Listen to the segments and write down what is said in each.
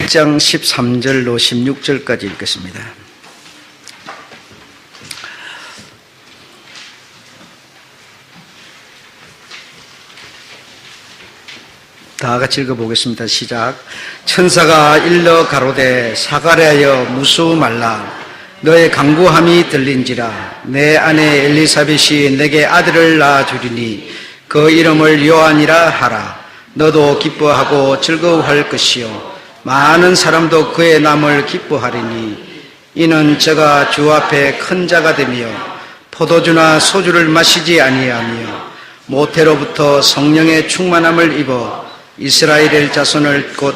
1장 13절로 16절까지 읽겠습니다. 다 같이 읽어보겠습니다. 시작. 천사가 일러 가로되 사가랴여 무수 말라. 너의 간구함이 들린지라. 내 아내 엘리사벳이 내게 아들을 낳아주리니 그 이름을 요한이라 하라. 너도 기뻐하고 즐거워할 것이요 많은 사람도 그의 남을 기뻐하리니 이는 저가 주 앞에 큰 자가 되며 포도주나 소주를 마시지 아니하며 모태로부터 성령의 충만함을 입어 이스라엘의 자손을 곧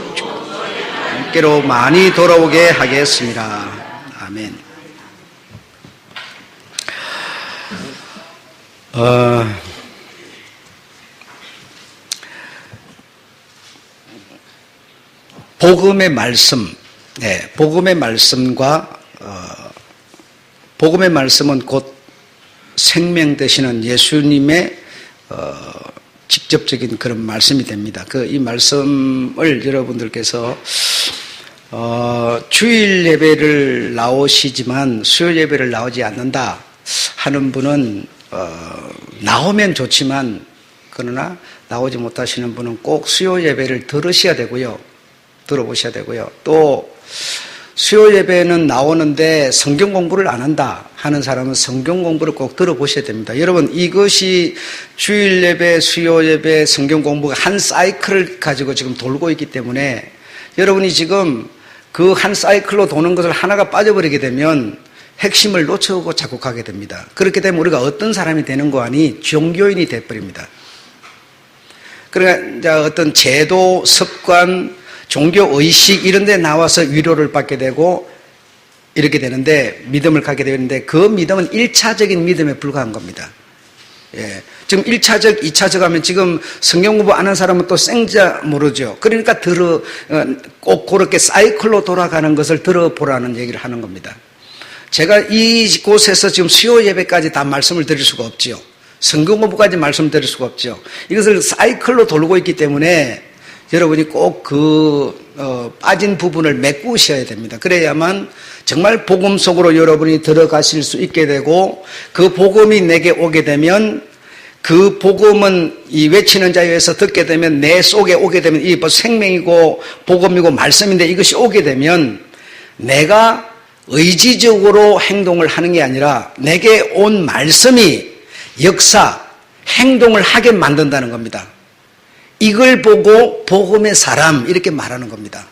함께로 많이 돌아오게 하겠습니다. 아멘. 복음의 말씀, 복음의 말씀과 복음의 말씀은 곧 생명 되시는 예수님의 직접적인 그런 말씀이 됩니다. 이 말씀을 여러분들께서 주일 예배를 나오시지만 수요 예배를 나오지 않는다 하는 분은 나오면 좋지만 그러나 나오지 못하시는 분은 꼭 수요 예배를 들으셔야 되고요. 들어보셔야 되고요. 또 수요 예배는 나오는데 성경 공부를 안 한다 하는 사람은 성경 공부를 꼭 들어보셔야 됩니다. 여러분, 이것이 주일 예배, 수요 예배, 성경 공부가 한 사이클을 가지고 지금 돌고 있기 때문에 여러분이 지금 그 한 사이클로 도는 것을 하나가 빠져버리게 되면 핵심을 놓치고 자꾸 가게 됩니다. 그렇게 되면 우리가 어떤 사람이 되는 거 아니 종교인이 돼버립니다. 그러니까 이제 어떤 제도, 습관, 종교의식 이런 데 나와서 위로를 받게 되고 이렇게 되는데 믿음을 갖게 되는데 그 믿음은 1차적인 믿음에 불과한 겁니다. 지금 1차적, 2차적 하면 지금 성경 공부 안 한 사람은 또 생자 모르죠. 그러니까 꼭 그렇게 사이클로 돌아가는 것을 들어보라는 얘기를 하는 겁니다. 제가 이곳에서 지금 수요 예배까지 다 말씀을 드릴 수가 없죠. 성경 공부까지 말씀드릴 수가 없죠. 이것을 사이클로 돌고 있기 때문에 여러분이 꼭 빠진 부분을 메꾸셔야 됩니다. 그래야만 정말 복음 속으로 여러분이 들어가실 수 있게 되고 그 복음이 내게 오게 되면 그 복음은 이 외치는 자에서 듣게 되면 내 속에 오게 되면 이 생명이고 복음이고 말씀인데 이것이 오게 되면 내가 의지적으로 행동을 하는 게 아니라 내게 온 말씀이 역사, 행동을 하게 만든다는 겁니다. 이걸 보고 복음의 사람 이렇게 말하는 겁니다.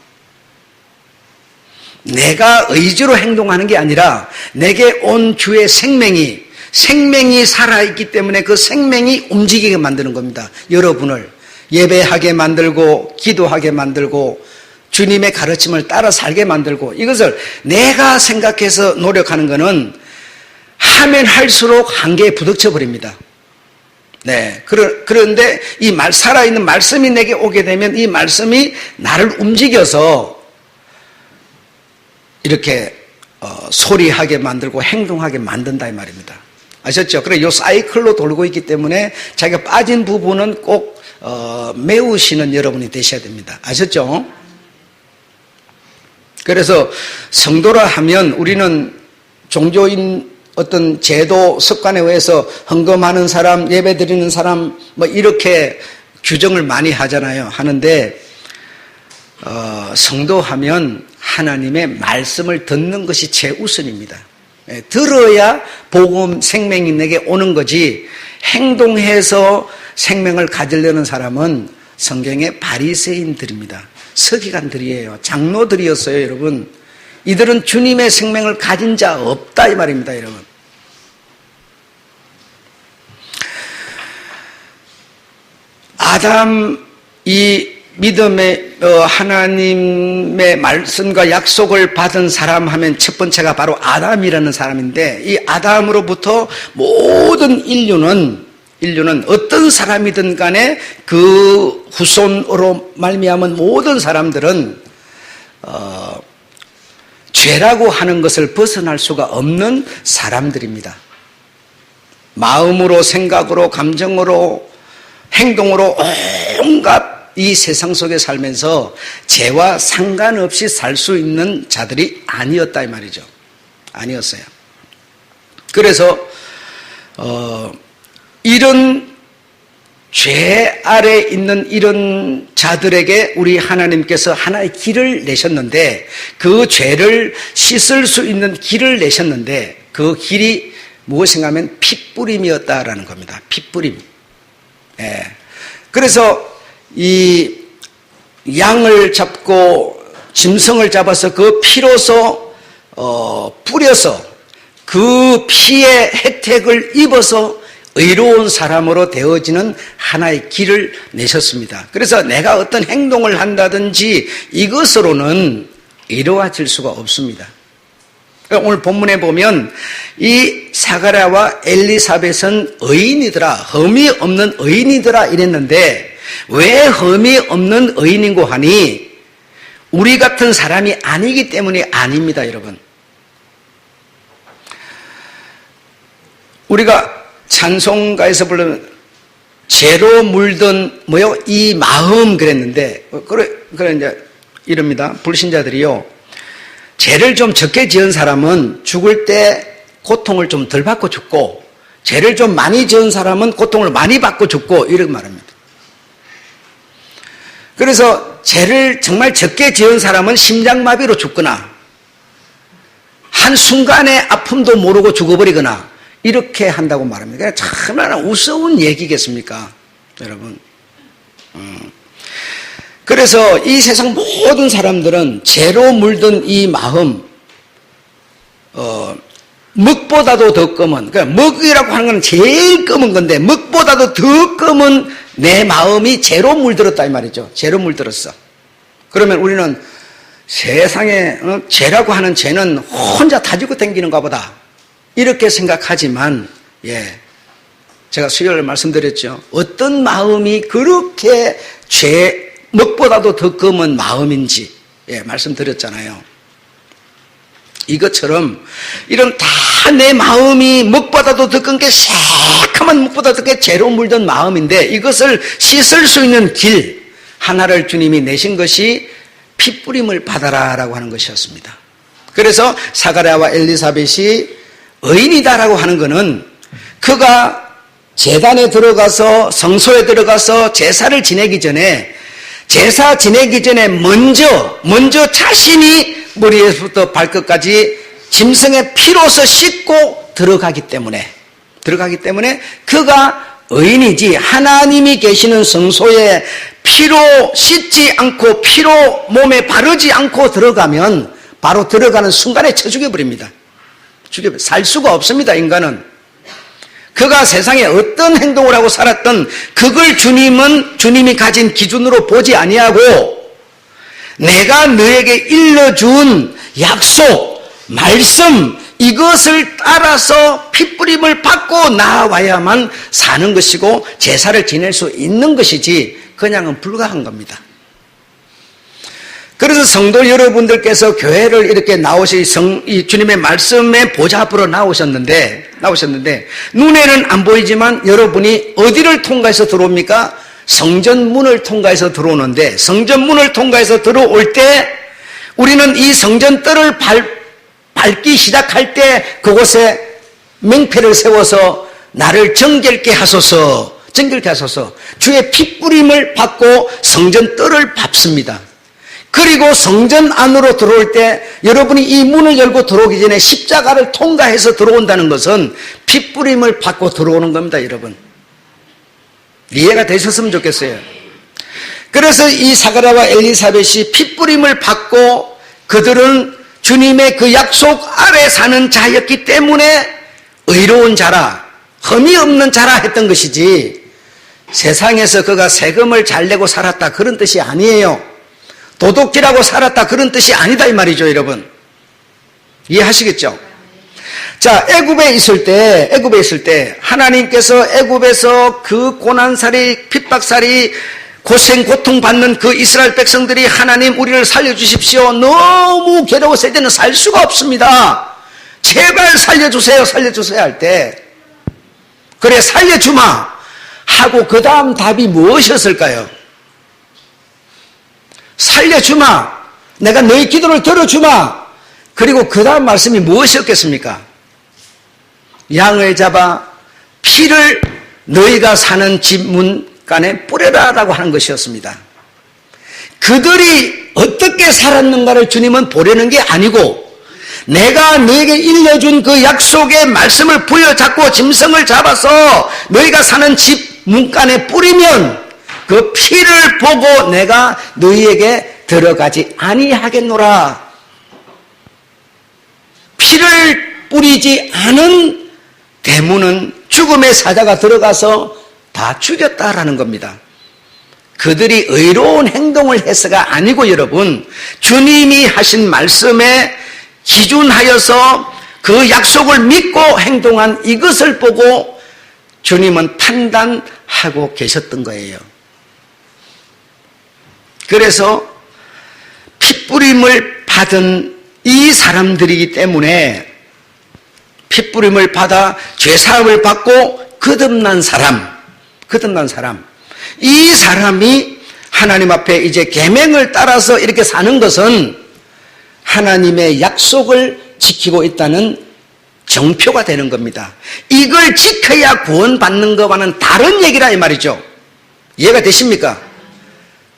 내가 의지로 행동하는 게 아니라 내게 온 주의 생명이 살아있기 때문에 그 생명이 움직이게 만드는 겁니다. 여러분을 예배하게 만들고 기도하게 만들고 주님의 가르침을 따라 살게 만들고 이것을 내가 생각해서 노력하는 것은 하면 할수록 한계에 부딪혀 버립니다. 그런데 이 살아있는 말씀이 내게 오게 되면 이 말씀이 나를 움직여서 이렇게 소리하게 만들고 행동하게 만든다 이 말입니다. 아셨죠? 그래 요 사이클로 돌고 있기 때문에 자기가 빠진 부분은 꼭 메우시는 여러분이 되셔야 됩니다. 아셨죠? 그래서 성도라 하면 우리는 종교인 어떤 제도, 습관에 의해서 헌금하는 사람, 예배드리는 사람 이렇게 규정을 많이 하는데 성도하면 하나님의 말씀을 듣는 것이 최우선입니다. 들어야 복음, 생명이 내게 오는 거지 행동해서 생명을 가지려는 사람은 성경의 바리새인들입니다. 서기관들이에요. 장로들이었어요, 여러분. 이들은 주님의 생명을 가진 자 없다 이 말입니다, 여러분. 아담 이 믿음의 하나님의 말씀과 약속을 받은 사람 하면 첫 번째가 바로 아담이라는 사람인데 이 아담으로부터 모든 인류는 어떤 사람이든 간에 그 후손으로 말미암은 모든 사람들은 죄라고 하는 것을 벗어날 수가 없는 사람들입니다. 마음으로, 생각으로, 감정으로, 행동으로 온갖 이 세상 속에 살면서 죄와 상관없이 살 수 있는 자들이 아니었다 이 말이죠. 아니었어요. 그래서 이런 죄 아래 있는 이런 자들에게 우리 하나님께서 하나의 길을 내셨는데, 그 죄를 씻을 수 있는 길을 내셨는데, 그 길이 무엇인가 하면 핏부림이었다라는 겁니다. 핏부림. 예. 그래서 이 양을 잡고 짐승을 잡아서 그 피로서 뿌려서 그 피의 혜택을 입어서 의로운 사람으로 되어지는 하나의 길을 내셨습니다. 그래서 내가 어떤 행동을 한다든지 이것으로는 의로워질 수가 없습니다. 오늘 본문에 보면 이 사가랴와 엘리사벳은 의인이더라, 흠이 없는 의인이더라 이랬는데, 왜 흠이 없는 의인인고 하니 우리 같은 사람이 아니기 때문이 아닙니다. 여러분, 우리가 찬송가에서 부르는 죄로 물든 이 마음 그랬는데, 그래 이제 이럽니다. 불신자들이요, 죄를 좀 적게 지은 사람은 죽을 때 고통을 좀 덜 받고 죽고, 죄를 좀 많이 지은 사람은 고통을 많이 받고 죽고, 이렇게 말합니다. 그래서 죄를 정말 적게 지은 사람은 심장마비로 죽거나 한순간의 아픔도 모르고 죽어버리거나 이렇게 한다고 말합니다. 참나 우스운 얘기겠습니까, 여러분? 그래서 이 세상 모든 사람들은 죄로 물든 이 마음, 먹보다도 더 검은, 그러니까 먹이라고 하는 건 제일 검은 건데, 먹보다도 더 검은 내 마음이 죄로 물들었다 이 말이죠. 죄로 물들었어. 그러면 우리는 세상에 죄라고 하는 죄는 혼자 다지고 다니는가 보다 이렇게 생각하지만, 제가 수요일 말씀드렸죠. 어떤 마음이 그렇게 먹보다도 더 검은 마음인지 말씀드렸잖아요. 이것처럼 이런 다 내 마음이 먹보다도 더 끈 게 새카만 먹보다도 더 죄로 물든 마음인데, 이것을 씻을 수 있는 길 하나를 주님이 내신 것이 핏부림을 받아라라고 하는 것이었습니다. 그래서 사가랴와 엘리사벳이 의인이다라고 하는 것은 그가 제단에 들어가서 성소에 들어가서 제사를 지내기 전에, 제사 지내기 전에 먼저 자신이 머리에서부터 발끝까지 짐승의 피로서 씻고 들어가기 때문에 그가 의인이지, 하나님이 계시는 성소에 피로 씻지 않고 피로 몸에 바르지 않고 들어가면 바로 들어가는 순간에 쳐 죽여버립니다. 살 수가 없습니다. 인간은 그가 세상에 어떤 행동을 하고 살았던 그걸 주님이 가진 기준으로 보지 아니하고, 내가 너에게 일러준 약속, 말씀, 이것을 따라서 핏부림을 받고 나아와야만 사는 것이고 제사를 지낼 수 있는 것이지 그냥은 불가한 겁니다. 그래서 성도 여러분들께서 교회를 이렇게 이 주님의 말씀의 보좌 앞으로 나오셨는데 눈에는 안 보이지만 여러분이 어디를 통과해서 들어옵니까? 성전문을 통과해서 들어오는데, 성전문을 통과해서 들어올 때 우리는 이 성전뜰을 밟기 시작할 때 그곳에 맹패를 세워서 나를 정결케 하소서, 주의 핏부림을 받고 성전뜰을 밟습니다. 그리고 성전 안으로 들어올 때 여러분이 이 문을 열고 들어오기 전에 십자가를 통과해서 들어온다는 것은 핏부림을 받고 들어오는 겁니다. 여러분, 이해가 되셨으면 좋겠어요. 그래서 이 사가랴와 엘리사벳이 핏부림을 받고 그들은 주님의 그 약속 아래 사는 자였기 때문에 의로운 자라, 흠이 없는 자라 했던 것이지, 세상에서 그가 세금을 잘 내고 살았다 그런 뜻이 아니에요. 도둑질하고 살았다 그런 뜻이 아니다 이 말이죠. 여러분, 이해하시겠죠? 자, 애굽에 있을 때 하나님께서 애굽에서 그 고난살이, 핍박살이, 고생 고통받는 그 이스라엘 백성들이 하나님 우리를 살려주십시오, 너무 괴로워서 이제는 살 수가 없습니다, 제발 살려주세요 할 때, 그래 살려주마 하고 그 다음 답이 무엇이었을까요? 살려주마. 내가 너희 기도를 들어주마. 그리고 그 다음 말씀이 무엇이었겠습니까? 양을 잡아 피를 너희가 사는 집 문간에 뿌려라라고 하는 것이었습니다. 그들이 어떻게 살았는가를 주님은 보려는 게 아니고 내가 너에게 일러준 그 약속의 말씀을 부여잡고 짐승을 잡아서 너희가 사는 집 문간에 뿌리면 그 피를 보고 내가 너희에게 들어가지 아니하겠노라. 피를 뿌리지 않은 대문은 죽음의 사자가 들어가서 다 죽였다라는 겁니다. 그들이 의로운 행동을 해서가 아니고 여러분, 주님이 하신 말씀에 기준하여서 그 약속을 믿고 행동한 이것을 보고 주님은 판단하고 계셨던 거예요. 그래서 핏부림을 받은 이 사람들이기 때문에 핏부림을 받아 죄사함을 받고 거듭난 사람, 이 사람이 하나님 앞에 이제 계명을 따라서 이렇게 사는 것은 하나님의 약속을 지키고 있다는 정표가 되는 겁니다. 이걸 지켜야 구원받는 것과는 다른 얘기라 이 말이죠. 이해가 되십니까?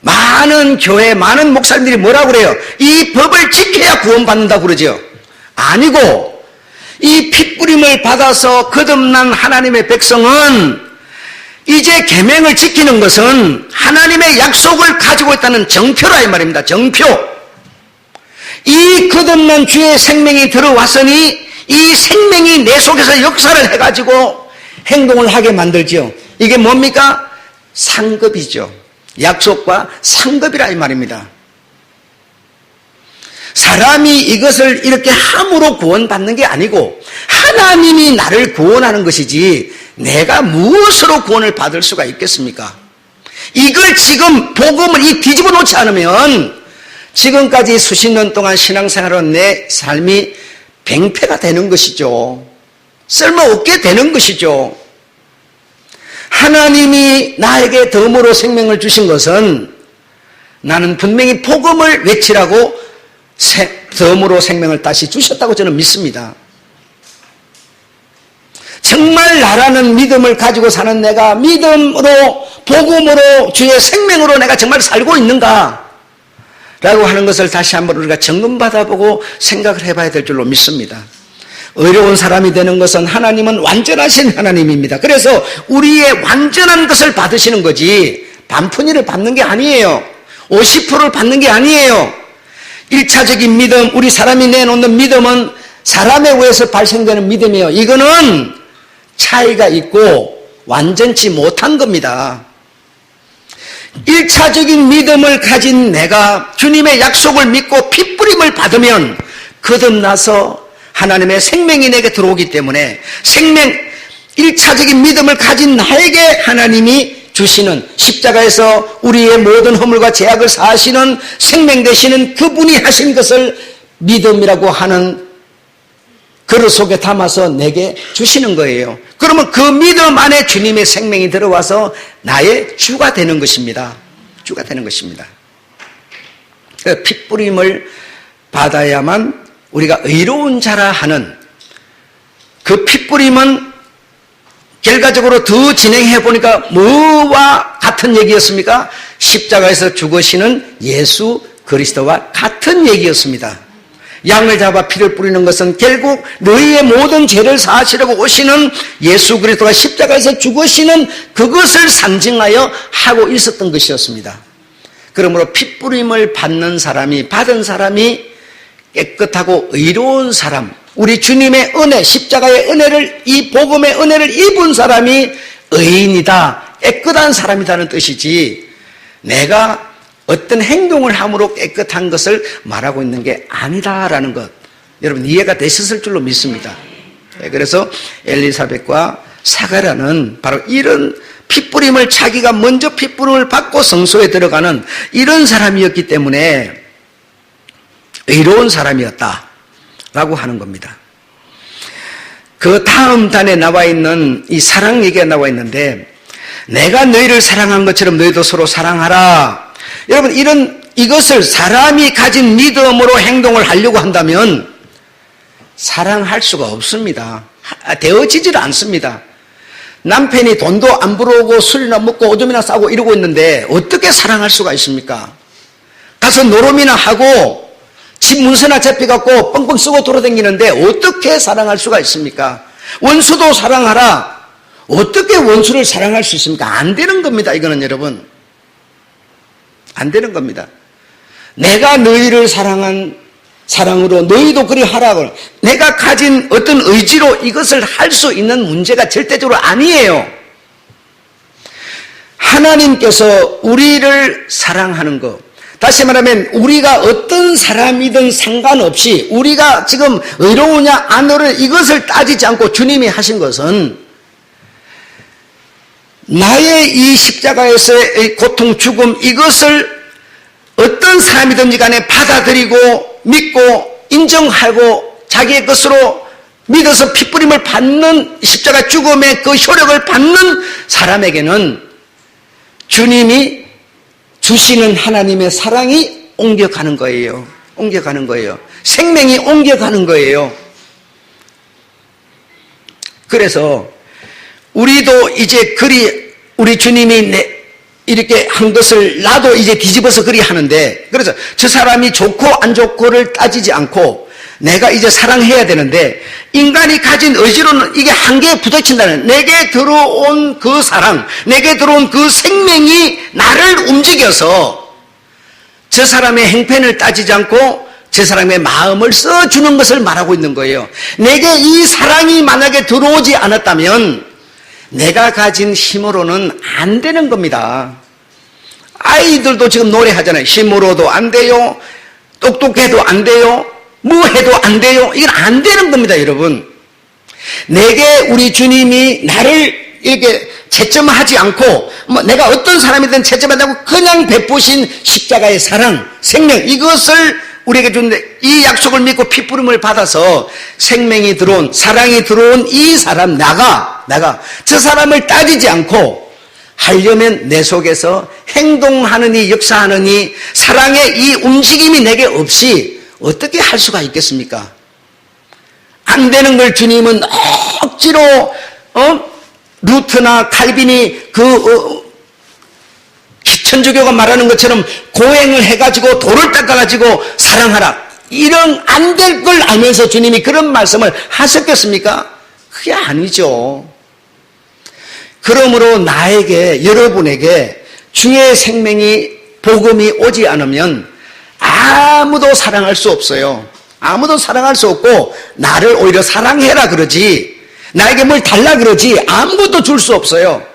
많은 교회, 많은 목사님들이 뭐라고 그래요? 이 법을 지켜야 구원받는다고 그러죠. 아니고 이 핏부림을 받아서 거듭난 하나님의 백성은 이제 계명을 지키는 것은 하나님의 약속을 가지고 있다는 정표라 이 말입니다. 정표. 이 거듭난 주의 생명이 들어왔으니 이 생명이 내 속에서 역사를 해가지고 행동을 하게 만들죠. 이게 뭡니까? 상급이죠. 약속과 상급이라 이 말입니다. 사람이 이것을 이렇게 함으로 구원받는 게 아니고 하나님이 나를 구원하는 것이지 내가 무엇으로 구원을 받을 수가 있겠습니까? 이걸 지금 복음을 뒤집어 놓지 않으면 지금까지 수십 년 동안 신앙생활은 내 삶이 뱅패가 되는 것이죠. 쓸모없게 되는 것이죠. 하나님이 나에게 덤으로 생명을 주신 것은 나는 분명히 복음을 외치라고 덤으로 생명을 다시 주셨다고 저는 믿습니다. 정말 나라는 믿음을 가지고 사는 내가 믿음으로 복음으로 주의 생명으로 내가 정말 살고 있는가? 라고 하는 것을 다시 한번 우리가 점검받아보고 생각을 해봐야 될 줄로 믿습니다. 의로운 사람이 되는 것은 하나님은 완전하신 하나님입니다. 그래서 우리의 완전한 것을 받으시는 거지 반푼이를 받는 게 아니에요. 50%를 받는 게 아니에요. 1차적인 믿음, 우리 사람이 내놓는 믿음은 사람에 의해서 발생되는 믿음이에요. 이거는 차이가 있고 완전치 못한 겁니다. 1차적인 믿음을 가진 내가 주님의 약속을 믿고 핏부림을 받으면 거듭나서 하나님의 생명이 내게 들어오기 때문에 1차적인 믿음을 가진 나에게 하나님이 주시는 십자가에서 우리의 모든 허물과 죄악을 사하시는 생명 되시는 그분이 하신 것을 믿음이라고 하는 그릇 속에 담아서 내게 주시는 거예요. 그러면 그 믿음 안에 주님의 생명이 들어와서 나의 주가 되는 것입니다. 주가 되는 것입니다. 핏부림을 받아야만 우리가 의로운 자라 하는 그 핏부림은 결과적으로 더 진행해 보니까 뭐와 같은 얘기였습니까? 십자가에서 죽으시는 예수 그리스도와 같은 얘기였습니다. 양을 잡아 피를 뿌리는 것은 결국 너희의 모든 죄를 사하시려고 오시는 예수 그리스도가 십자가에서 죽으시는 그것을 상징하여 하고 있었던 것이었습니다. 그러므로 핏부림을 받는 사람이, 받은 사람이 깨끗하고 의로운 사람, 우리 주님의 은혜, 십자가의 은혜를, 이 복음의 은혜를 입은 사람이 의인이다, 깨끗한 사람이라는 뜻이지 내가 어떤 행동을 함으로 깨끗한 것을 말하고 있는 게 아니다라는 것, 여러분 이해가 되셨을 줄로 믿습니다. 그래서 엘리사벳과 사가랴는 바로 이런 핏부림을, 자기가 먼저 핏부림을 받고 성소에 들어가는 이런 사람이었기 때문에 의로운 사람이었다라고 하는 겁니다. 그 다음 단에 나와 있는 이 사랑 얘기가 나와 있는데, 내가 너희를 사랑한 것처럼 너희도 서로 사랑하라. 여러분, 이것을 사람이 가진 믿음으로 행동을 하려고 한다면 사랑할 수가 없습니다. 되어지질 않습니다. 남편이 돈도 안 벌어오고 술이나 먹고 오줌이나 싸고 이러고 있는데 어떻게 사랑할 수가 있습니까? 가서 노름이나 하고 집 문서나 잡혀갖고 뻥뻥 쓰고 돌아다니는데 어떻게 사랑할 수가 있습니까? 원수도 사랑하라. 어떻게 원수를 사랑할 수 있습니까? 안 되는 겁니다. 이거는 여러분. 안 되는 겁니다. 내가 너희를 사랑한 사랑으로 너희도 그리 하라고, 내가 가진 어떤 의지로 이것을 할 수 있는 문제가 절대적으로 아니에요. 하나님께서 우리를 사랑하는 것, 다시 말하면 우리가 어떤 사람이든 상관없이 우리가 지금 의로우냐 안 의로우냐 이것을 따지지 않고 주님이 하신 것은 나의 이 십자가에서의 고통, 죽음, 이것을 어떤 사람이든지 간에 받아들이고 믿고 인정하고 자기의 것으로 믿어서 핏부림을 받는 십자가 죽음의 그 효력을 받는 사람에게는 주님이 주시는 하나님의 사랑이 옮겨가는 거예요. 옮겨가는 거예요. 생명이 옮겨가는 거예요. 그래서 우리도 이제 그리 우리 주님이 이렇게 한 것을 나도 이제 뒤집어서 그리 하는데, 그래서 저 사람이 좋고 안 좋고를 따지지 않고 내가 이제 사랑해야 되는데, 인간이 가진 의지로는 이게 한계에 부딪힌다는, 내게 들어온 그 사랑, 내게 들어온 그 생명이 나를 움직여서 저 사람의 행편을 따지지 않고 저 사람의 마음을 써주는 것을 말하고 있는 거예요. 내게 이 사랑이 만약에 들어오지 않았다면 내가 가진 힘으로는 안 되는 겁니다. 아이들도 지금 노래하잖아요. 힘으로도 안 돼요. 똑똑해도 안 돼요. 뭐 해도 안 돼요. 이건 안 되는 겁니다, 여러분. 내게 우리 주님이 나를 이렇게 채점하지 않고, 내가 어떤 사람이든 채점하지 않고 그냥 베푸신 십자가의 사랑, 생명, 이것을 우리에게 주는데, 이 약속을 믿고 핏부림을 받아서 생명이 들어온, 사랑이 들어온 이 사람, 나가 저 사람을 따지지 않고 하려면 내 속에서 행동하느니 역사하느니 사랑의 이 움직임이 내게 없이 어떻게 할 수가 있겠습니까? 안 되는 걸 주님은 억지로 루트나 칼빈이 천주교가 말하는 것처럼 고행을 해가지고 돌을 닦아가지고 사랑하라, 이런 안 될 걸 알면서 주님이 그런 말씀을 하셨겠습니까? 그게 아니죠. 그러므로 나에게, 여러분에게 주의 생명이, 복음이 오지 않으면 아무도 사랑할 수 없어요. 아무도 사랑할 수 없고 나를 오히려 사랑해라 그러지, 나에게 뭘 달라 그러지 아무것도 줄 수 없어요.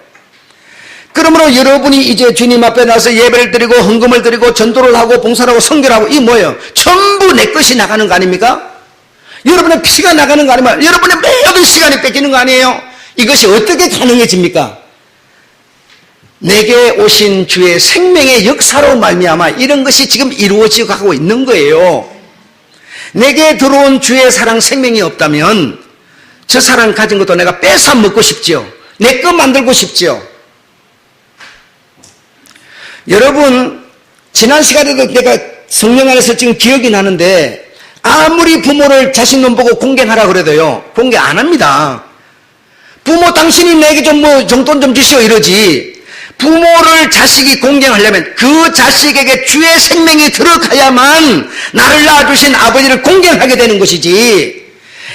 그러므로 여러분이 이제 주님 앞에 나서 예배를 드리고 헌금을 드리고 전도를 하고 봉사를 하고 선교를 하고, 이 뭐예요? 전부 내 것이 나가는 거 아닙니까? 여러분의 피가 나가는 거 아닙니까? 여러분의 모든 시간이 뺏기는 거 아니에요? 이것이 어떻게 가능해집니까? 내게 오신 주의 생명의 역사로 말미암아 이런 것이 지금 이루어지고 가고 있는 거예요. 내게 들어온 주의 사랑, 생명이 없다면 저 사랑 가진 것도 내가 뺏어 먹고 싶지요. 내 거 만들고 싶지요. 여러분, 지난 시간에도 내가 성령 안에서 지금 기억이 나는데, 아무리 부모를 자식 놈 보고 공경하라 그래도요, 공경 안 합니다. 부모 당신이 내게 좀 정돈 좀 주시오 이러지, 부모를 자식이 공경하려면 그 자식에게 주의 생명이 들어가야만 나를 낳아주신 아버지를 공경하게 되는 것이지,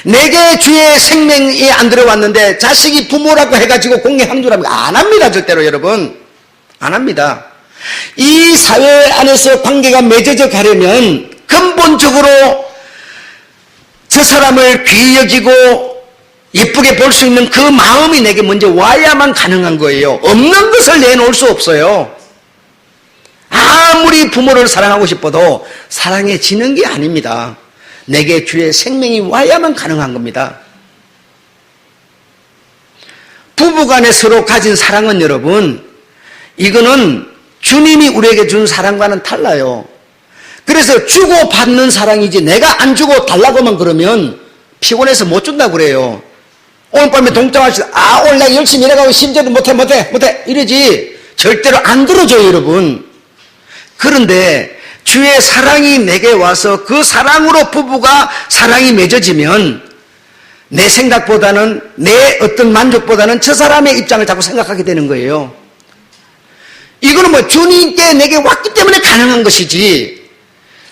내게 주의 생명이 안 들어왔는데 자식이 부모라고 해가지고 공경하는 줄 압니까? 안 합니다. 절대로 여러분 안 합니다. 이 사회 안에서 관계가 맺어져 가려면 근본적으로 저 사람을 귀히 여기고 예쁘게 볼 수 있는 그 마음이 내게 먼저 와야만 가능한 거예요. 없는 것을 내놓을 수 없어요. 아무리 부모를 사랑하고 싶어도 사랑해지는 게 아닙니다. 내게 주의 생명이 와야만 가능한 겁니다. 부부간에 서로 가진 사랑은 여러분, 이거는 주님이 우리에게 준 사랑과는 달라요. 그래서 주고받는 사랑이지, 내가 안 주고 달라고만 그러면 피곤해서 못 준다고 그래요. 오늘 밤에 동정하시다, 오늘 내가 열심히 일해가고 심지어도 못해 이러지 절대로 안 들어줘요, 여러분. 그런데 주의 사랑이 내게 와서 그 사랑으로 부부가 사랑이 맺어지면 내 생각보다는 내 어떤 만족보다는 저 사람의 입장을 자꾸 생각하게 되는 거예요. 이거는 뭐 주님께 내게 왔기 때문에 가능한 것이지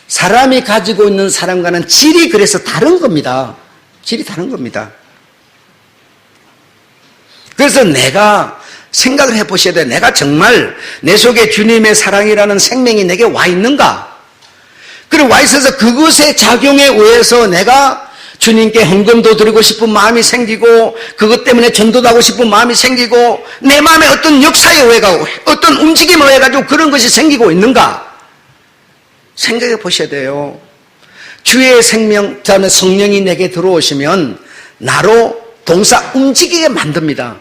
사람이 가지고 있는 사랑과는 질이 그래서 다른 겁니다. 질이 다른 겁니다. 그래서 내가 생각을 해보셔야 돼요. 내가 정말 내 속에 주님의 사랑이라는 생명이 내게 와 있는가? 그리고 와 있어서 그것의 작용에 의해서 내가 주님께 헌금도 드리고 싶은 마음이 생기고 그것 때문에 전도도 하고 싶은 마음이 생기고 내 마음에 어떤 역사에 의해 가고 어떤 움직임에 의해 가지고 그런 것이 생기고 있는가? 생각해 보셔야 돼요. 주의 생명, 다음에 성령이 내게 들어오시면 나로 동사 움직이게 만듭니다.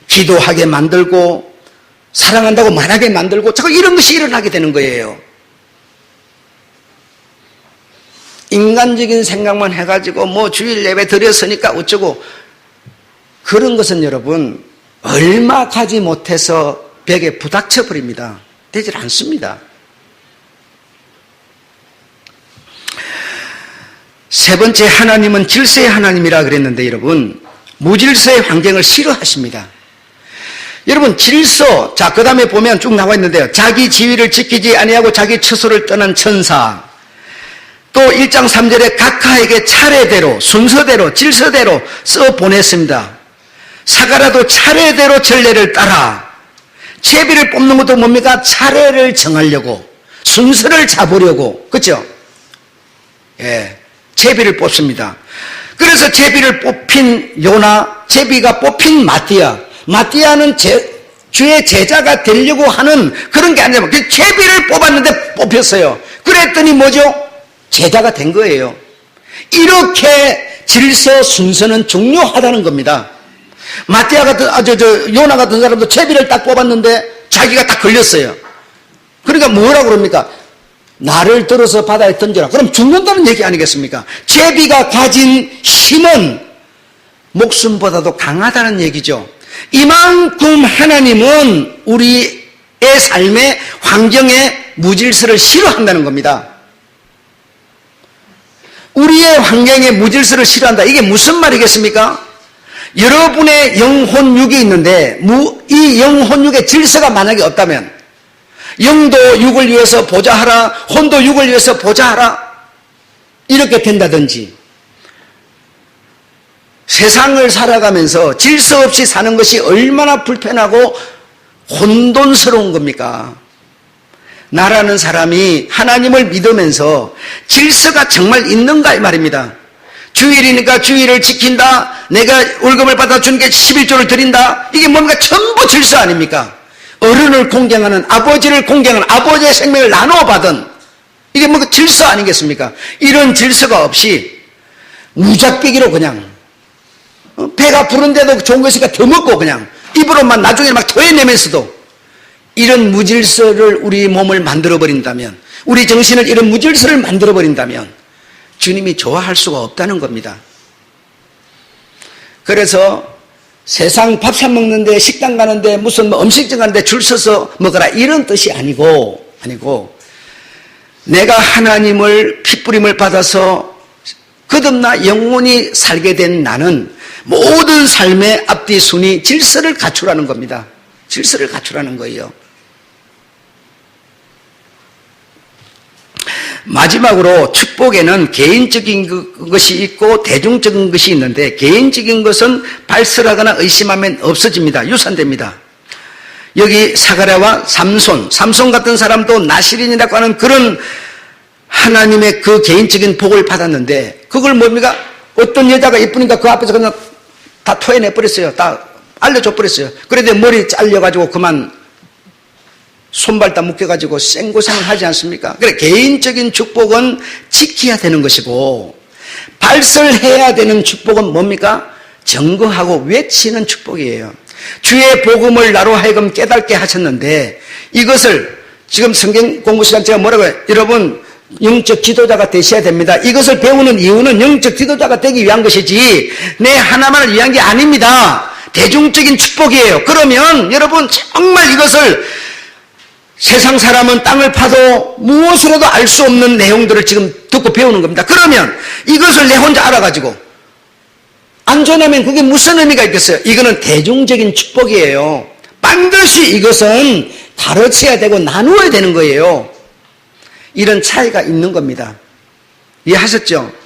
기도하게 만들고 사랑한다고 말하게 만들고 자꾸 이런 것이 일어나게 되는 거예요. 인간적인 생각만 해가지고 뭐 주일 예배 드렸으니까 어쩌고 그런 것은 여러분 얼마 가지 못해서 벽에 부닥쳐 버립니다. 되질 않습니다. 세 번째, 하나님은 질서의 하나님이라 그랬는데 여러분 무질서의 환경을 싫어하십니다. 여러분 질서, 자 그 다음에 보면 쭉 나와 있는데요. 자기 지위를 지키지 아니하고 자기 처소를 떠난 천사, 또 1장 3절에 각하에게 차례대로 순서대로 질서대로 써 보냈습니다. 사가라도 차례대로 전례를 따라. 제비를 뽑는 것도 뭡니까? 차례를 정하려고 순서를 잡으려고, 그렇죠? 예, 제비를 뽑습니다. 그래서 제비를 뽑힌 요나, 제비가 뽑힌 마띠아는 주의 제자가 되려고 하는 그런 게 아니라 그 제비를 뽑았는데 뽑혔어요. 그랬더니 뭐죠? 제자가 된 거예요. 이렇게 질서 순서는 중요하다는 겁니다. 마띠아 같은 요나 같은 사람도 제비를 딱 뽑았는데 자기가 딱 걸렸어요. 그러니까 뭐라고 그럽니까? 나를 들어서 바다에 던져라. 그럼 죽는다는 얘기 아니겠습니까? 제비가 가진 힘은 목숨보다도 강하다는 얘기죠. 이만큼 하나님은 우리의 삶의 환경에 무질서를 싫어한다는 겁니다. 우리의 환경에 무질서를 싫어한다. 이게 무슨 말이겠습니까? 여러분의 영혼육이 있는데 이 영혼육의 질서가 만약에 없다면 영도 육을 위해서 보좌하라, 혼도 육을 위해서 보좌하라 이렇게 된다든지 세상을 살아가면서 질서 없이 사는 것이 얼마나 불편하고 혼돈스러운 겁니까? 나라는 사람이 하나님을 믿으면서 질서가 정말 있는가 이 말입니다. 주일이니까 주일을 지킨다, 내가 월급을 받아 주는 게 11조를 드린다, 이게 뭔가 전부 질서 아닙니까? 어른을 공경하는, 아버지를 공경하는, 아버지의 생명을 나누어 받은, 이게 뭔가 질서 아니겠습니까? 이런 질서가 없이 무작비기로 그냥 배가 부른데도 좋은 것이니까 더 먹고 그냥 입으로만 나중에 막 토해내면서도 이런 무질서를 우리 몸을 만들어버린다면, 우리 정신을 이런 무질서를 만들어버린다면 주님이 좋아할 수가 없다는 겁니다. 그래서 세상 밥 사 먹는데, 식당 가는데, 무슨 음식점 가는데 줄 서서 먹어라 이런 뜻이 아니고 내가 하나님을 핏부림을 받아서 거듭나 영원히 살게 된 나는 모든 삶의 앞뒤 순위 질서를 갖추라는 겁니다. 질서를 갖추라는 거예요. 마지막으로 축복에는 개인적인 것이 있고 대중적인 것이 있는데, 개인적인 것은 발설하거나 의심하면 없어집니다. 유산됩니다. 여기 사가랴와 삼손 같은 사람도 나실인이라고 하는 그런 하나님의 그 개인적인 복을 받았는데, 그걸 뭡니까? 어떤 여자가 예쁘니까 그 앞에서 그냥 다 토해내버렸어요. 다 알려줘버렸어요. 그런데 머리 잘려가지고 그만 손발 다 묶여가지고 생고생을 하지 않습니까? 그래, 개인적인 축복은 지켜야 되는 것이고, 발설해야 되는 축복은 뭡니까? 증거하고 외치는 축복이에요. 주의 복음을 나로 하여금 깨닫게 하셨는데, 이것을 지금 성경 공부 시간 제가 뭐라고 해요? 여러분, 영적 지도자가 되셔야 됩니다. 이것을 배우는 이유는 영적 지도자가 되기 위한 것이지 내 하나만을 위한 게 아닙니다. 대중적인 축복이에요. 그러면 여러분 정말 이것을 세상 사람은 땅을 파도 무엇으로도 알 수 없는 내용들을 지금 듣고 배우는 겁니다. 그러면 이것을 내 혼자 알아가지고 안전하면 그게 무슨 의미가 있겠어요? 이거는 대중적인 축복이에요. 반드시 이것은 가르쳐야 되고 나누어야 되는 거예요. 이런 차이가 있는 겁니다. 이해하셨죠?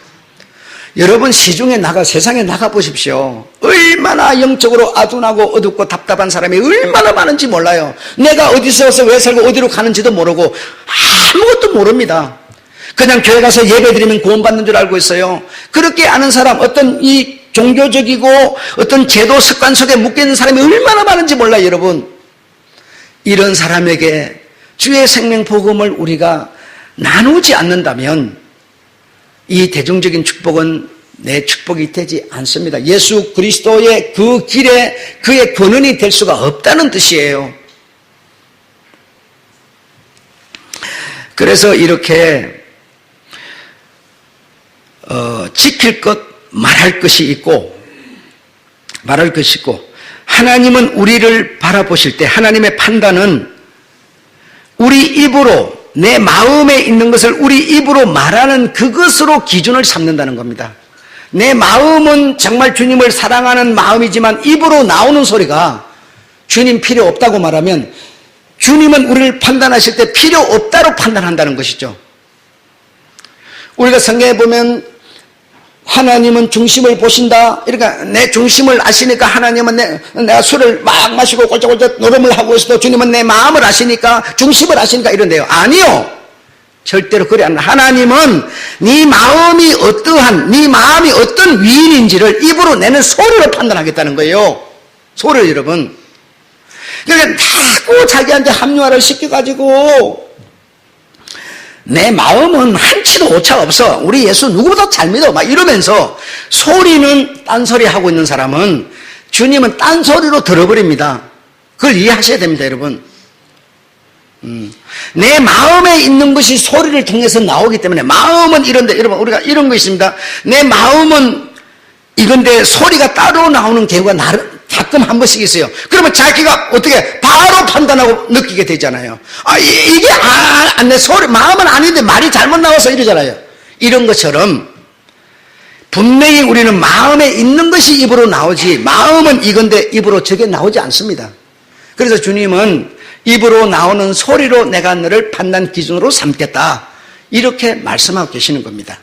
여러분 시중에 세상에 나가 보십시오. 얼마나 영적으로 아둔하고 어둡고 답답한 사람이 얼마나 많은지 몰라요. 내가 어디서 와서 왜 살고 어디로 가는지도 모르고 아무것도 모릅니다. 그냥 교회 가서 예배 드리면 구원받는 줄 알고 있어요. 그렇게 아는 사람, 어떤 이 종교적이고 어떤 제도 습관 속에 묶여있는 사람이 얼마나 많은지 몰라요, 여러분. 이런 사람에게 주의 생명 복음을 우리가 나누지 않는다면 이 대중적인 축복은 내 축복이 되지 않습니다. 예수 그리스도의 그 길에 그의 근원이 될 수가 없다는 뜻이에요. 그래서 이렇게 지킬 것, 말할 것이 있고 하나님은 우리를 바라보실 때 하나님의 판단은 우리 입으로 내 마음에 있는 것을 우리 입으로 말하는 그것으로 기준을 삼는다는 겁니다. 내 마음은 정말 주님을 사랑하는 마음이지만 입으로 나오는 소리가 주님 필요 없다고 말하면 주님은 우리를 판단하실 때 필요 없다로 판단한다는 것이죠. 우리가 성경에 보면 하나님은 중심을 보신다. 그러니까 내 중심을 아시니까 하나님은 내가 술을 막 마시고 꼴짝꼴짝 노름을 하고 있어도 주님은 내 마음을 아시니까 중심을 아시니까 이런데요. 아니요. 절대로 그래 안. 하나님은 네 마음이 어떠한, 네 마음이 어떤 위인인지를 입으로 내는 소리로 판단하겠다는 거예요. 소리를 여러분. 그러니까 자꾸 자기한테 합리화를 시켜가지고 내 마음은 한치도 오차 없어. 우리 예수 누구보다 잘 믿어. 막 이러면서 소리는 딴소리 하고 있는 사람은 주님은 딴소리로 들어버립니다. 그걸 이해하셔야 됩니다, 여러분. 내 마음에 있는 것이 소리를 통해서 나오기 때문에 마음은 이런데, 여러분, 우리가 이런 거 있습니다. 내 마음은 이건데 소리가 따로 나오는 경우가 가끔 한 번씩 있어요. 그러면 자기가 어떻게 바로 판단하고 느끼게 되잖아요. 이게 내 소리, 마음은 아닌데 말이 잘못 나와서 이러잖아요. 이런 것처럼 분명히 우리는 마음에 있는 것이 입으로 나오지 마음은 이건데 입으로 저게 나오지 않습니다. 그래서 주님은 입으로 나오는 소리로 내가 너를 판단 기준으로 삼겠다. 이렇게 말씀하고 계시는 겁니다.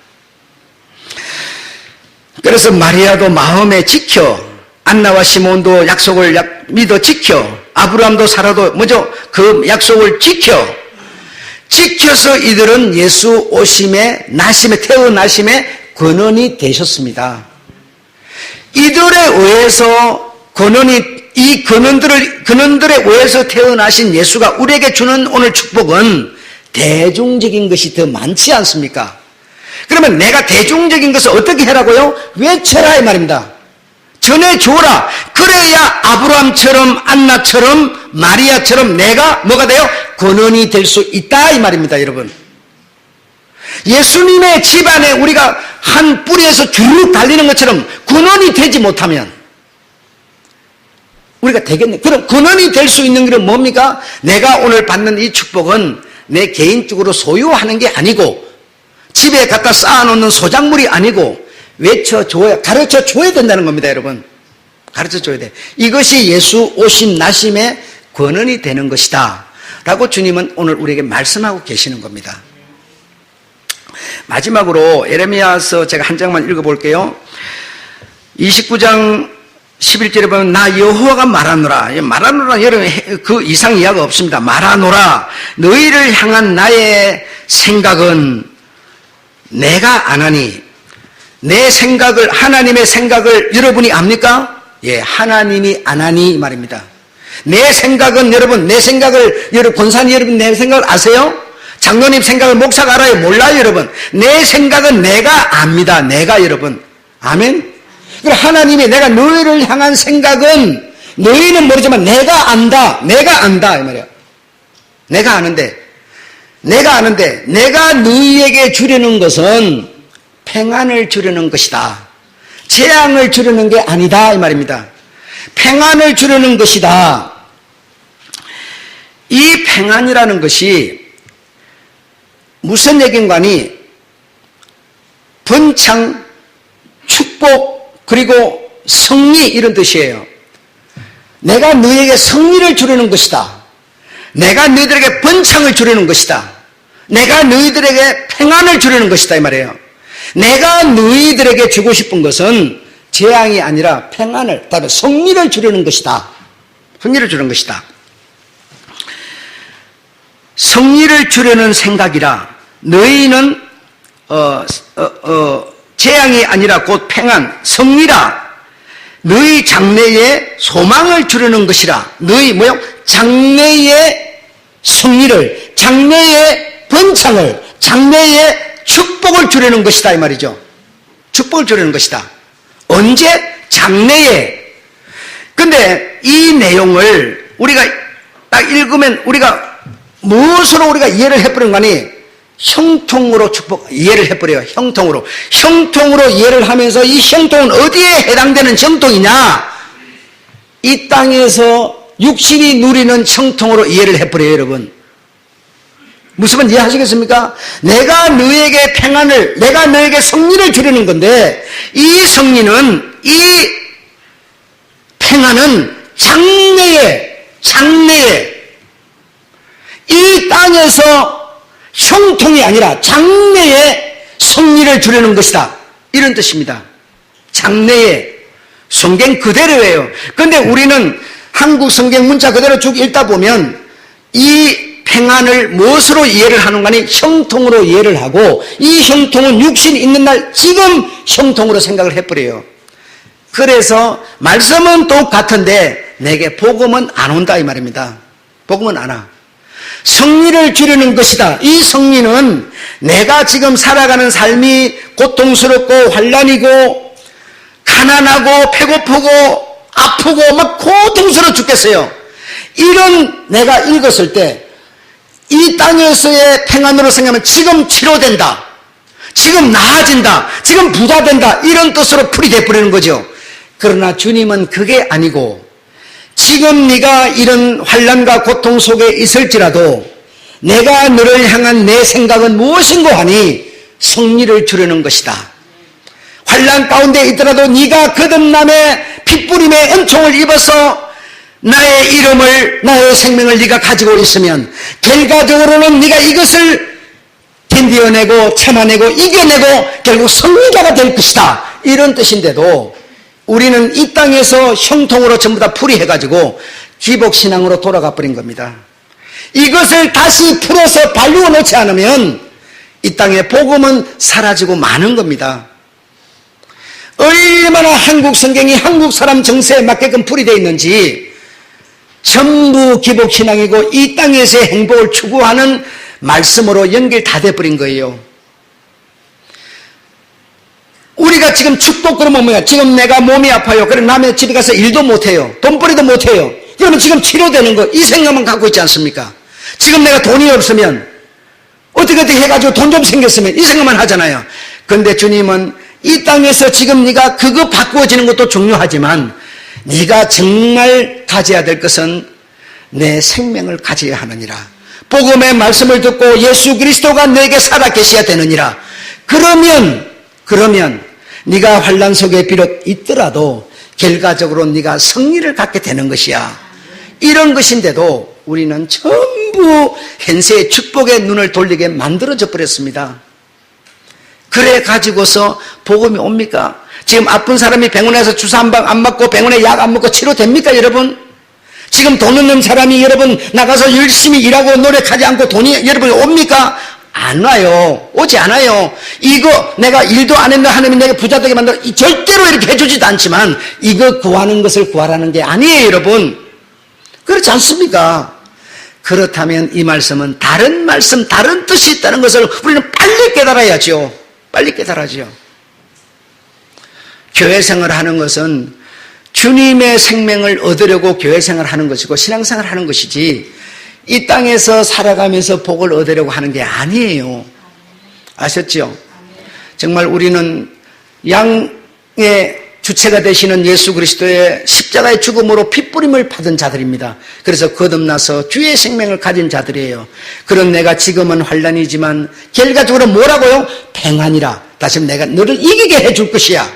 그래서 마리아도 마음에 지켜 안나와 시몬도 약속을 믿어 지켜 아브라함도 사라도 그 약속을 지켜서 이들은 예수 오심에 태어나심에 근원이 되셨습니다. 이들에 의해서 이 근원들에 의해서 태어나신 예수가 우리에게 주는 오늘 축복은 대중적인 것이 더 많지 않습니까? 그러면 내가 대중적인 것을 어떻게 해라고요? 외쳐라 이 말입니다. 전해주어라. 그래야 아브라함처럼 안나처럼 마리아처럼 내가 뭐가 돼요? 근원이 될 수 있다 이 말입니다, 여러분. 예수님의 집안에 우리가 한 뿌리에서 쭉 달리는 것처럼 근원이 되지 못하면 우리가 되겠네. 그럼 근원이 될 수 있는 길은 뭡니까? 내가 오늘 받는 이 축복은 내 개인적으로 소유하는 게 아니고 집에 갖다 쌓아놓는 소작물이 아니고 가르쳐줘야 된다는 겁니다, 여러분. 가르쳐줘야 돼. 이것이 예수 오심 나심의 근원이 되는 것이다 라고 주님은 오늘 우리에게 말씀하고 계시는 겁니다. 마지막으로 예레미야서 제가 한 장만 읽어볼게요. 29장 11절에 보면 나 여호와가 말하노라. 여러분 그 이상 이하가 없습니다. 말하노라. 너희를 향한 나의 생각은 내가 안 하니 내 생각을 하나님의 생각을 여러분이 압니까? 예, 하나님이 안 하니 이 말입니다. 내 생각은 여러분 권사님 여러분 내 생각을 아세요? 장로님 생각을 목사가 알아요? 몰라요, 여러분. 내 생각은 내가 압니다. 내가 여러분. 아멘. 그럼 하나님이 내가 너희를 향한 생각은 너희는 모르지만 내가 안다 이 말이야. 내가 아는데 내가 너희에게 주려는 것은 평안을 주려는 것이다. 재앙을 주려는 게 아니다 이 말입니다. 평안을 주려는 것이다. 이 평안이라는 것이 무슨 얘기인가니 번창, 축복, 그리고 승리 이런 뜻이에요. 내가 너에게 승리를 주려는 것이다. 내가 너희들에게 번창을 주려는 것이다. 내가 너희들에게 평안을 주려는 것이다 이 말이에요. 내가 너희들에게 주고 싶은 것은 재앙이 아니라 평안을, 다른 승리를 주려는 것이다. 승리를 주는 것이다. 승리를 주려는 생각이라 너희는 재앙이 아니라 곧 평안, 승리라 너희 장래에 소망을 주려는 것이라. 너희 장래의 승리를, 장래의 번창을, 장래의 축복을 주려는 것이다 이 말이죠. 축복을 주려는 것이다. 언제? 장래에. 근데 이 내용을 우리가 딱 읽으면 우리가 무엇으로 우리가 이해를 해버린 거니? 형통으로 축복, 이해를 해버려요. 형통으로. 형통으로 이해를 하면서 이 형통은 어디에 해당되는 형통이냐? 이 땅에서 육신이 누리는 형통으로 이해를 해버려요, 여러분. 무슨 말 이해하시겠습니까? 내가 너에게 평안을, 내가 너에게 승리를 주려는 건데, 이 승리는, 이 평안은 장래에, 이 땅에서 형통이 아니라 장래에 승리를 주려는 것이다. 이런 뜻입니다. 장래에. 성경 그대로예요. 그런데 우리는 한국 성경 문자 그대로 쭉 읽다 보면 이 평안을 무엇으로 이해를 하는가니 형통으로 이해를 하고 이 형통은 육신이 있는 날 지금 형통으로 생각을 해버려요. 그래서 말씀은 똑같은데 내게 복음은 안 온다 이 말입니다. 복음은 안 와. 승리를 주려는 것이다. 이 승리는 내가 지금 살아가는 삶이 고통스럽고 환난이고 가난하고 배고프고 아프고 막 고통스러워 죽겠어요. 이런 내가 읽었을 때 이 땅에서의 평안으로 생각하면 지금 치료된다, 지금 나아진다, 지금 부자된다 이런 뜻으로 풀이돼 버리는 거죠. 그러나 주님은 그게 아니고 지금 네가 이런 환난과 고통 속에 있을지라도 내가 너를 향한 내 생각은 무엇인고 하니 승리를 주려는 것이다. 환난 가운데 있더라도 네가 거듭남의 핏부림의 은총을 입어서 나의 이름을, 나의 생명을 네가 가지고 있으면 결과적으로는 네가 이것을 견디어내고 참아내고 이겨내고 결국 승리자가 될 것이다. 이런 뜻인데도 우리는 이 땅에서 형통으로 전부 다 풀이해가지고 기복신앙으로 돌아가 버린 겁니다. 이것을 다시 풀어서 발루어 놓지 않으면 이 땅의 복음은 사라지고 마는 겁니다. 얼마나 한국 성경이 한국 사람 정세에 맞게끔 풀이되어 있는지 전부 기복신앙이고 이 땅에서의 행복을 추구하는 말씀으로 연결 다 돼버린 거예요. 우리가 지금 축복 그러면 뭐야? 지금 내가 몸이 아파요. 그럼 남의 집에 가서 일도 못해요. 돈벌이도 못해요. 그러면 지금 치료되는 거 이 생각만 갖고 있지 않습니까? 지금 내가 돈이 없으면 어떻게 해가지고 돈 좀 생겼으면 이 생각만 하잖아요. 그런데 주님은 이 땅에서 지금 네가 그거 바꾸어지는 것도 중요하지만 네가 정말 가져야 될 것은 내 생명을 가져야 하느니라. 복음의 말씀을 듣고 예수 그리스도가 너에게 살아계셔야 되느니라. 그러면 네가 환난 속에 비록 있더라도 결과적으로 네가 승리를 갖게 되는 것이야. 이런 것인데도 우리는 전부 현세의 축복의 눈을 돌리게 만들어져 버렸습니다. 그래 가지고서 복음이 옵니까? 지금 아픈 사람이 병원에서 주사 한 방 안 맞고 병원에 약 안 먹고 치료됩니까 여러분? 지금 돈 없는 사람이 여러분 나가서 열심히 일하고 노력하지 않고 돈이 여러분 옵니까? 안 와요. 오지 않아요. 이거 내가 일도 안 했는데 하나님이 내가 부자 되게 만들어 절대로 이렇게 해주지도 않지만 이거 구하는 것을 구하라는 게 아니에요 여러분. 그렇지 않습니까? 그렇다면 이 말씀은 다른 말씀, 다른 뜻이 있다는 것을 우리는 빨리 깨달아야죠. 빨리 깨달아야죠. 교회 생활을 하는 것은 주님의 생명을 얻으려고 교회 생활을 하는 것이고 신앙생활을 하는 것이지 이 땅에서 살아가면서 복을 얻으려고 하는 게 아니에요. 아셨죠? 정말 우리는 양의 주체가 되시는 예수 그리스도의 십자가의 죽음으로 핏부림을 받은 자들입니다. 그래서 거듭나서 주의 생명을 가진 자들이에요. 그런 내가 지금은 환난이지만 결과적으로 뭐라고요? 평안이라. 다시 내가 너를 이기게 해줄 것이야.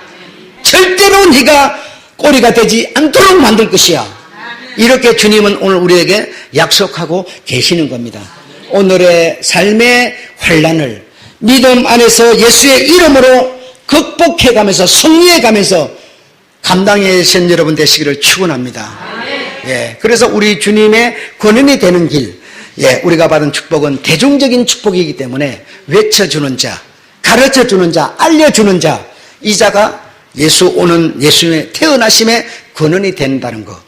절대로 네가 꼬리가 되지 않도록 만들 것이야. 이렇게 주님은 오늘 우리에게 약속하고 계시는 겁니다. 오늘의 삶의 환난을 믿음 안에서 예수의 이름으로 극복해가면서 승리해가면서 감당하신 여러분 되시기를 축원합니다. 예, 그래서 우리 주님의 권한이 되는 길, 예, 우리가 받은 축복은 대중적인 축복이기 때문에 외쳐주는 자, 가르쳐주는 자, 알려주는 자, 이 자가 예수 오는 예수의 태어나심의 권한이 된다는 거.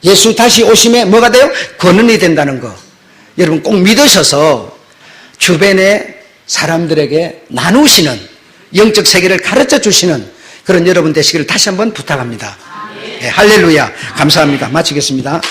예수 다시 오심에 뭐가 돼요? 권한이 된다는 거. 여러분 꼭 믿으셔서 주변의 사람들에게 나누시는 영적 세계를 가르쳐 주시는 그런 여러분 되시기를 다시 한번 부탁합니다. 네, 할렐루야. 감사합니다. 마치겠습니다.